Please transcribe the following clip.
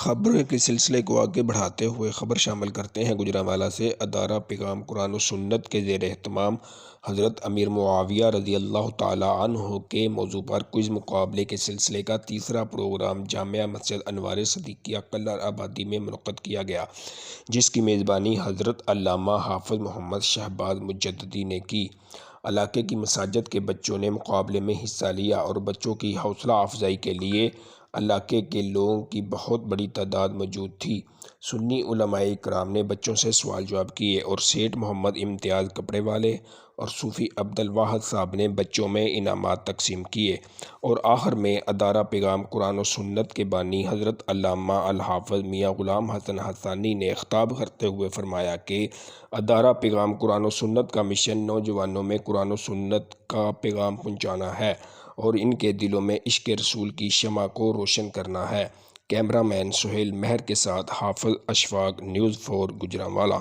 خبروں کے سلسلے کو آگے بڑھاتے ہوئے خبر شامل کرتے ہیں گوجرانوالہ سے۔ ادارہ پیغام قرآن و سنت کے زیر اہتمام حضرت امیر معاویہ رضی اللہ تعالیٰ عنہ کے موضوع پر کوئز مقابلے کے سلسلے کا تیسرا پروگرام جامعہ مسجد انوار صدیقیہ کلر آبادی میں منعقد کیا گیا، جس کی میزبانی حضرت علامہ حافظ محمد شہباز مجددی نے کی۔ علاقے کی مساجد کے بچوں نے مقابلے میں حصہ لیا اور بچوں کی حوصلہ افزائی کے لیے علاقے کے لوگوں کی بہت بڑی تعداد موجود تھی۔ سنی علماء کرام نے بچوں سے سوال جواب کیے اور سیٹھ محمد امتیاز کپڑے والے اور صوفی عبد الواحد صاحب نے بچوں میں انعامات تقسیم کیے، اور آخر میں ادارہ پیغام قرآن و سنت کے بانی حضرت علامہ الحافظ میاں غلام حسن حسانی نے خطاب کرتے ہوئے فرمایا کہ ادارہ پیغام قرآن و سنت کا مشن نوجوانوں میں قرآن و سنت کا پیغام پہنچانا ہے اور ان کے دلوں میں عشق رسول کی شمع کو روشن کرنا ہے۔ کیمرہ مین سہیل مہر کے ساتھ حافظ اشفاق، نیوز 4 گوجرانوالہ۔